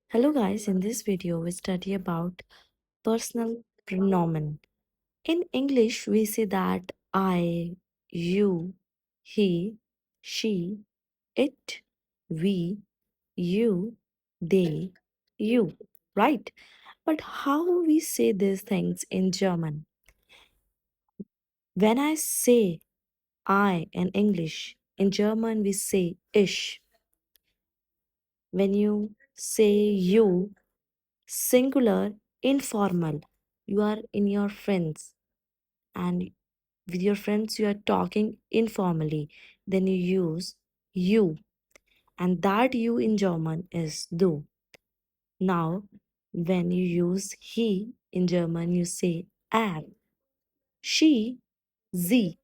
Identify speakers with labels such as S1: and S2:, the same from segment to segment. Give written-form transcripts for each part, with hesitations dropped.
S1: Hello guys, in this video we study about personal pronoun. In English we say that I, you, he, she, it, we, you, they, you, right? But how we say these things in German? When I say I in English, in German we say ich. When you say you, singular, informal. You are in your friends, and with your friends, you are talking informally. Then you use you, and that you in German is du. Now, when you use he in German, you say er. She, sie.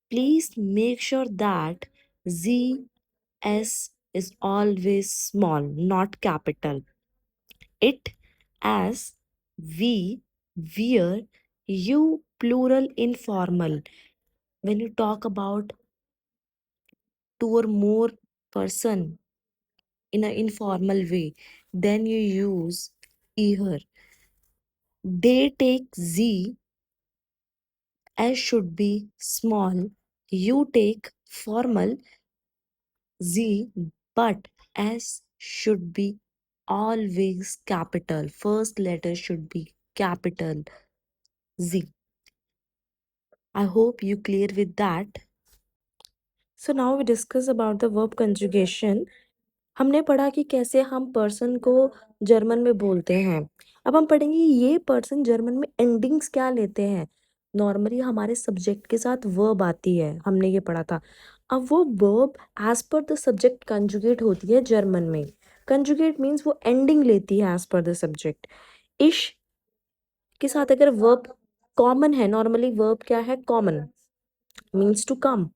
S1: Please make sure that z s is always small, not capital. It, as, we, we're, you, plural informal. When you talk about two or more person in an informal way, then you use ihr. They take z, as should be small. You take formal z, but as should be always capital. First letter should be capital Z. I hope you clear with that. So now we discuss about the verb conjugation. हमने पढ़ा कि कैसे हम person को German में बोलते हैं। अब हम पढ़ेंगे ये पर्सन जर्मन में एंडिंग्स क्या लेते हैं। नॉर्मली हमारे सब्जेक्ट के साथ वर्ब आती है, हमने ये पढ़ा था। अब वो verb as per the subject conjugate होती है जर्मन में। कंजुगेट मीन्स वो एंडिंग लेती है एज पर द सब्जेक्ट। इश के साथ अगर वर्ब कॉमन है, नॉर्मली वर्ब क्या है, कॉमन मीन्स टू कम,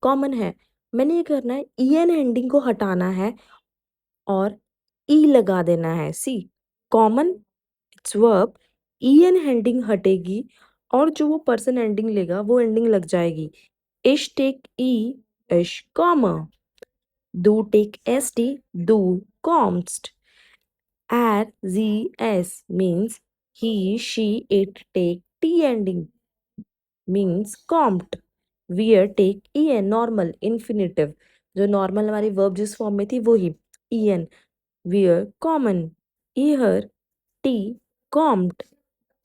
S1: कॉमन है। मैंने ये करना है, ई एन एंडिंग को हटाना है और ई लगा देना है। सी, कॉमन it's verb, e n ending हटेगी और जो वो पर्सन एंडिंग लेगा वो एंडिंग लग जाएगी। इश टेक ई, इश कॉमा। डू टेक एस टी, डू कॉम्स्ट। एर जी एस means he she it take T ending means कॉम्प्ट। वियर take E N, normal infinitive, जो नॉर्मल हमारी वर्ब जिस फॉर्म में थी वो ही ई एन। वियर कॉमन, ईहर टी कॉम्प्ट,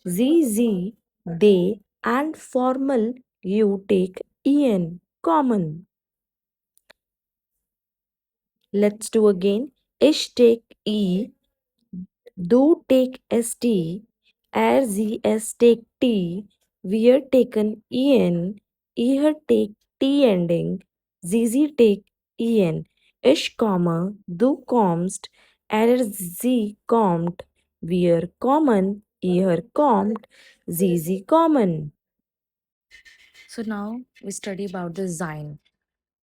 S1: जी they and formal you take E N कॉमन। Let's do again. इश take E, do take st, er sie es take t, wir taken en, ihr take t ending, sie take en, ich komme, du kommst, er sie kommt, wir kommen, ihr kommt, sie kommen. So now we study about the sein.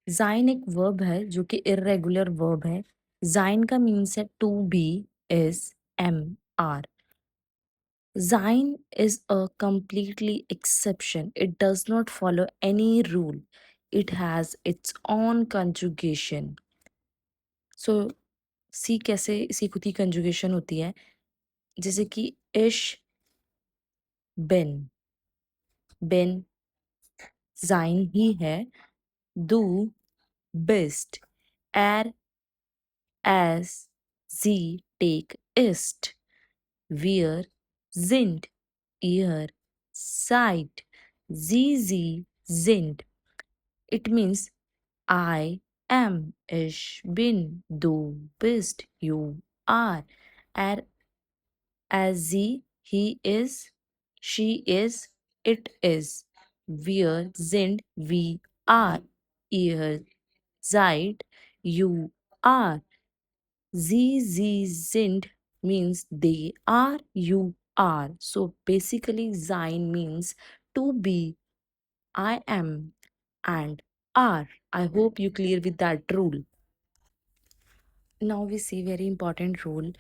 S1: Sein एक verb है जो कि irregular verb है। Sein का means है to be, is, am, are. Sein is a completely exception. It does not follow any rule. It has its own conjugation. So, सी कैसे इसी खुद की कंजुगेशन होती है, जैसे कि इश बिन, बिन जाइन ही है। दू बिस्ट, एर एस जी टेक इस्ट, wir sind, ihr seid, sie sind. It means I am, ich bin, du bist, you are, er, sie, he is, she is, it is, wir sind, we are, ihr seid, you are. Sie sind means they are, you are. So basically, sein means to be, I am, and are. I hope you clear with that rule. Now we see very important rule.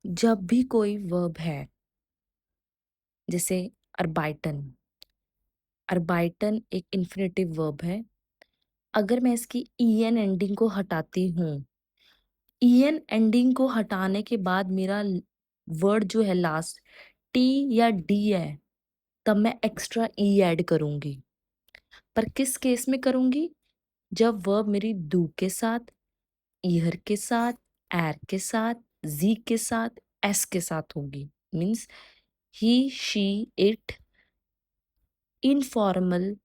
S1: जब भी कोई verb है, जैसे अर्बाइटन, अर्बाइटन एक infinitive verb है। अगर मैं इसकी ई एन एंडिंग को हटाती हूँ ईएन एंडिंग को हटाने के बाद मेरा वर्ड जो है लास्ट टी या डी है, तब मैं एक्स्ट्रा ई ऐड करूंगी। पर किस केस में करूंगी? जब वर्ब मेरी डू के साथ, ईहर के साथ, एर के साथ, जी के साथ, एस के साथ होगी। Means he, she, it, informal,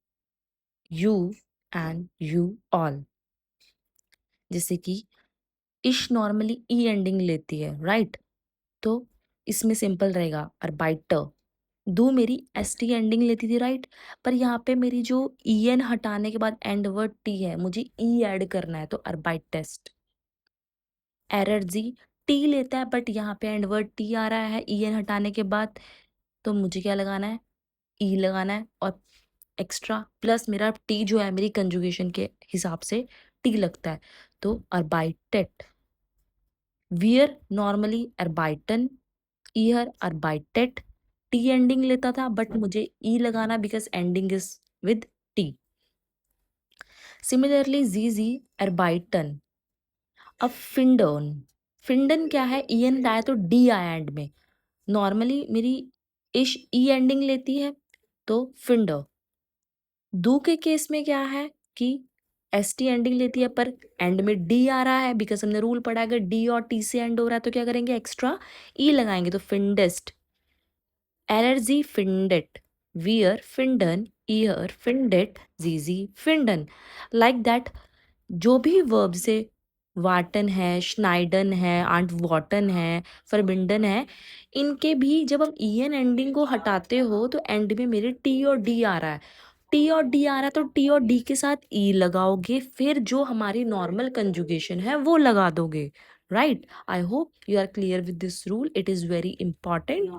S1: you and you all. जैसे कि इश नॉर्मली ई एंडिंग लेती है, राइट? तो इसमें सिंपल रहेगा अर्बाइटर। दो मेरी एस टी एंडिंग लेती थी, राइट? पर यहाँ पे मेरी जो ई एन हटाने के बाद एंड वर्ड टी है, मुझे ई ऐड करना है, तो अर्बाइट टेस्ट। एरर जी टी लेता है, बट यहाँ पे एंड वर्ड टी आ रहा है ई एन हटाने के बाद, तो मुझे क्या लगाना है? ई लगाना है, और एक्स्ट्रा प्लस मेरा टी जो है मेरी कंजुगेशन के हिसाब से टी लगता है, तो अर्बाइटेट। वियर नॉर्मली अर्बाइटन, ईयर अर्बाइटेट। टी एंडिंग लेता था, बट मुझे ई लगाना because ending is with t. Similarly जीजी अर्बाइटन। अब फिंडन, फिंडन क्या है? ई एन आया तो डी आया एंड में। नॉर्मली मेरी इश ई एंडिंग लेती है, तो फिंडर। दो के केस में क्या है कि एस टी एंडिंग लेती है, पर एंड में डी आ रहा है, बिकॉज हमने रूल पढ़ा है अगर डी और टी से एंड हो रहा है तो क्या करेंगे? एक्स्ट्रा ई लगाएंगे, तो फिंडेस्ट। एलर्जी फिंडेट, वियर फिंडन, ईयर फिंडेट, जीजी फिंडन। Like that. जो भी वर्ब से वाटन है, श्नाइडन है, आंट वॉटन है, फरबिंडन है, इनके भी जब हम ई एन एंडिंग को हटाते हो तो एंड में मेरे टी और डी आ रहा है। टी और डी आ रहा है तो टी और डी के साथ ई लगाओगे, फिर जो हमारी नॉर्मल कंजुगेशन है वो लगा दोगे, right? I hope you are clear with this rule, it is very important.